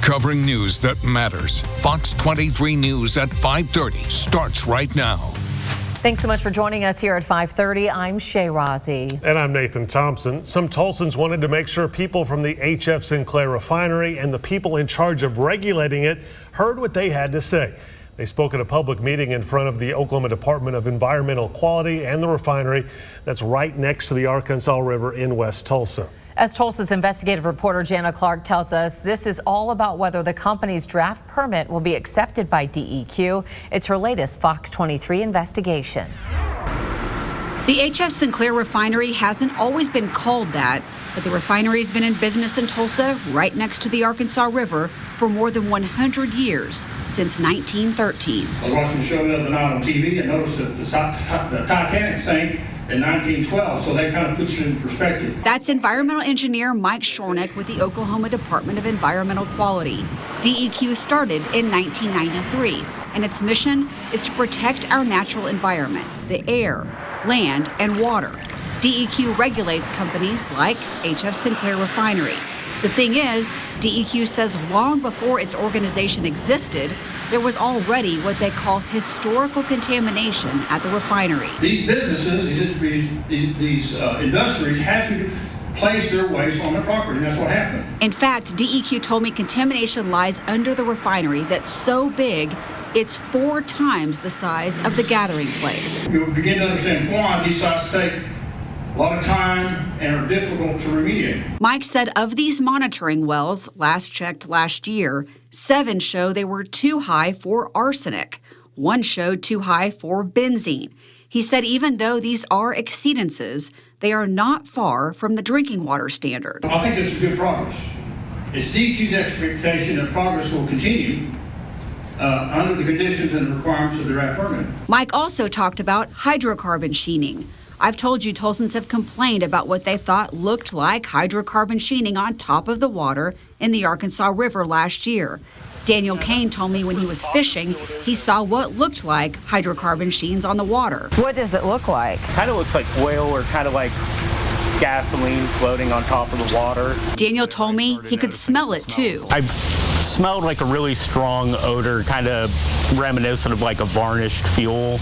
Covering news that matters. Fox 23 News at 5:30 starts right now. Thanks so much for joining us here at 5:30. I'm Shay Rozzi. And I'm Nathan Thompson. Some Tulsans wanted to make sure people from the HF Sinclair Refinery and the people in charge of regulating it heard what they had to say. They spoke at a public meeting in front of the Oklahoma Department of Environmental Quality and the refinery that's right next to the Arkansas River in West Tulsa. As Tulsa's investigative reporter Jana Clark tells us, this is all about whether the company's draft permit will be accepted by DEQ. It's her latest Fox 23 investigation. The HF Sinclair Refinery hasn't always been called that, but the refinery's been in business in Tulsa, right next to the Arkansas River, for more than 100 years, since 1913. I was watching the show the other night on TV and noticed that the Titanic sank in 1912, so that kind of puts it in perspective. That's environmental engineer Mike Shornick with the Oklahoma Department of Environmental Quality. DEQ started in 1993, and its mission is to protect our natural environment, the air, land, and water. DEQ regulates companies like HF Sinclair Refinery. The thing is, DEQ says long before its organization existed, there was already what they call historical contamination at the refinery. These businesses, these industries had to place their waste on their property, and that's what happened. In fact, DEQ told me contamination lies under the refinery that's so big, it's 4 times the size of the gathering place. We would begin to understand why these sites take a lot of time and are difficult to remediate. Mike said of these monitoring wells, last checked last year, 7 show they were too high for arsenic. 1 showed too high for benzene. He said even though these are exceedances, they are not far from the drinking water standard. I think this is good progress. It's DEQ's expectation that progress will continue under the conditions and requirements of the draft permit. Mike also talked about hydrocarbon sheening. I've told you Tulsans have complained about what they thought looked like hydrocarbon sheening on top of the water in the Arkansas River last year. Daniel Kane told me when he was fishing, he saw what looked like hydrocarbon sheens on the water. What does it look like? Kind of looks like oil or kind of like gasoline floating on top of the water. Daniel told me he could smell it too. I smelled like a really strong odor, kind of reminiscent of like a varnished fuel.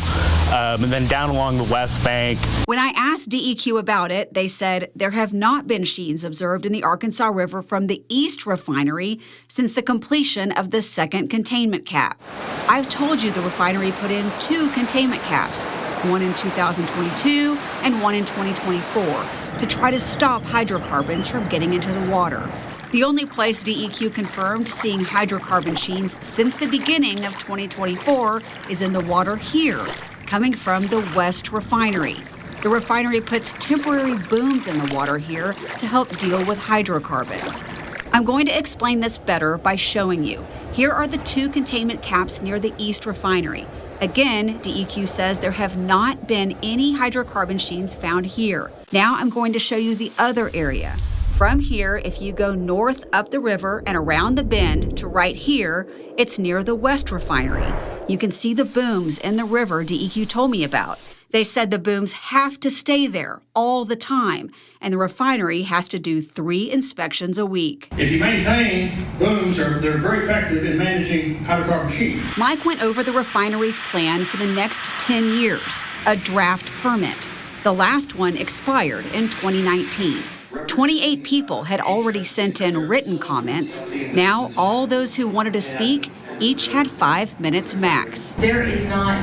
And then down along the west bank. When I asked DEQ about it, they said there have not been sheens observed in the Arkansas River from the East Refinery since the completion of the second containment cap. I've told you the refinery put in 2 containment caps, one in 2022 and one in 2024, to try to stop hydrocarbons from getting into the water. The only place DEQ confirmed seeing hydrocarbon sheens since the beginning of 2024 is in the water here, coming from the West Refinery. The refinery puts temporary booms in the water here to help deal with hydrocarbons. I'm going to explain this better by showing you. Here are the 2 containment caps near the East Refinery. Again, DEQ says there have not been any hydrocarbon sheens found here. Now I'm going to show you the other area. From here, if you go north up the river and around the bend to right here, it's near the West Refinery. You can see the booms in the river DEQ told me about. They said the booms have to stay there all the time, and the refinery has to do 3 inspections a week. If you maintain booms, they're very effective in managing hydrocarbon sheet. Mike went over the refinery's plan for the next 10 years, a draft permit. The last one expired in 2019. 28 people had already sent in written comments. Now, all those who wanted to speak each had 5 minutes max. There is not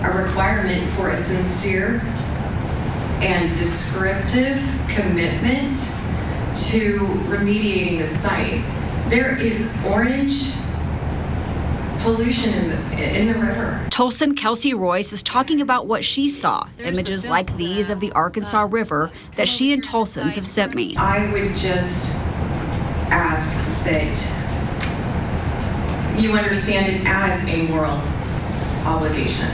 a requirement for a sincere and descriptive commitment to remediating the site. There is orange pollution in the river. Tulsan Kelsey Royce is talking about what she saw, images like these of the Arkansas River that she and Tulsans have sent me. I would just ask that you understand it as a moral obligation,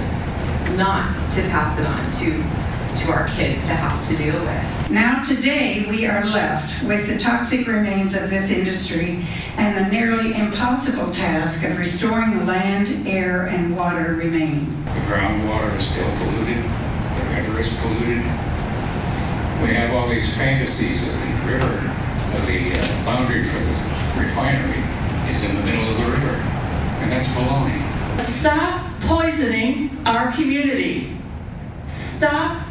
not to pass it on to our kids to have to deal with. Now today we are left with the toxic remains of this industry and the nearly impossible task of restoring the land, air, and water remaining. The groundwater is still polluted, the river is polluted. We have all these fantasies of the river, of the boundary for the refinery, is in the middle of the river, and that's baloney. Stop poisoning our community. Stop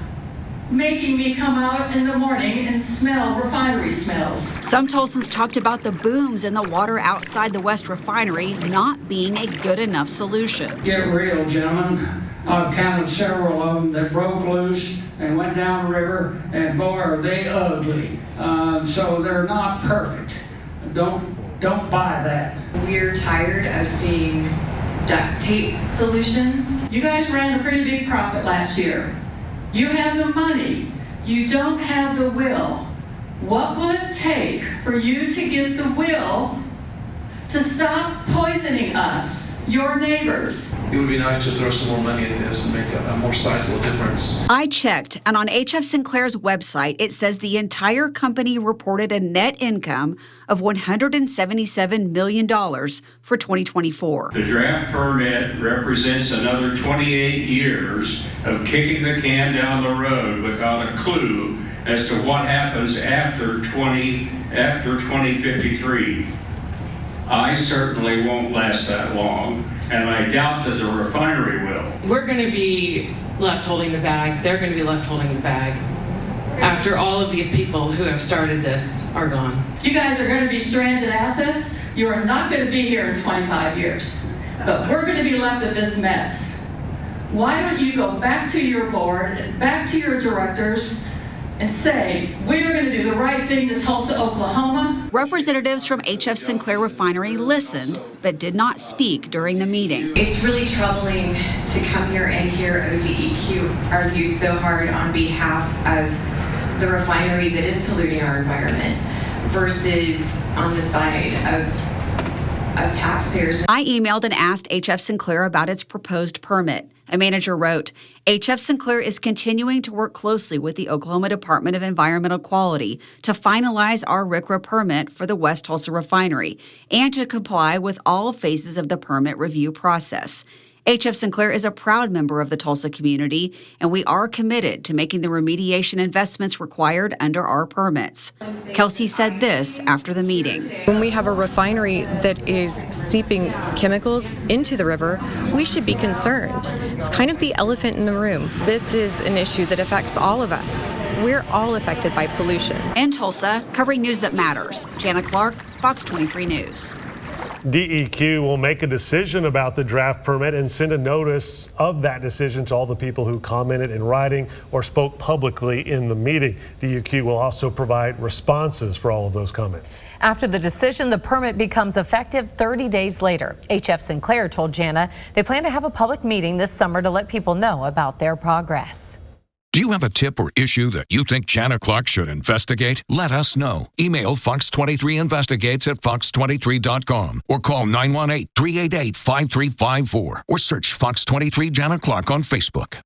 making me come out in the morning and smell refinery smells. Some Tulsans talked about the booms in the water outside the West Refinery not being a good enough solution. Get real, gentlemen. I've counted several of them that broke loose and went down the river, and boy, are they ugly. So they're not perfect. Don't buy that. We're tired of seeing duct tape solutions. You guys ran a pretty big profit last year. You have the money. You don't have the will. What will it take for you to get the will to stop poisoning us, your neighbors? It would be nice to throw some more money at this and make a more sizable difference. I checked, and on HF Sinclair's website, it says the entire company reported a net income of $177 million for 2024. The draft permit represents another 28 years of kicking the can down the road without a clue as to what happens after 2053. I certainly won't last that long, and I doubt that the refinery will. We're going to be left holding the bag. They're going to be left holding the bag after all of these people who have started this are gone. You guys are going to be stranded assets. You are not going to be here in 25 years. But we're going to be left with this mess. Why don't you go back to your board and back to your directors and say, we're going to do the right thing to Tulsa, Oklahoma. Representatives from HF Sinclair Refinery listened, but did not speak during the meeting. It's really troubling to come here and hear ODEQ argue so hard on behalf of the refinery that is polluting our environment versus on the side of taxpayers. I emailed and asked HF Sinclair about its proposed permit. A manager wrote, HF Sinclair is continuing to work closely with the Oklahoma Department of Environmental Quality to finalize our RCRA permit for the West Tulsa refinery and to comply with all phases of the permit review process. HF Sinclair is a proud member of the Tulsa community, and we are committed to making the remediation investments required under our permits. Kelsey said this after the meeting. When we have a refinery that is seeping chemicals into the river, we should be concerned. It's kind of the elephant in the room. This is an issue that affects all of us. We're all affected by pollution. In Tulsa, covering news that matters, Jana Clark, Fox 23 News. DEQ will make a decision about the draft permit and send a notice of that decision to all the people who commented in writing or spoke publicly in the meeting. DEQ will also provide responses for all of those comments. After the decision, the permit becomes effective 30 days later. HF Sinclair told Jana they plan to have a public meeting this summer to let people know about their progress. Do you have a tip or issue that you think Jana Clark should investigate? Let us know. Email FOX23 Investigates at fox23.com or call 918-388-5354 or search Fox 23 Jana Clark on Facebook.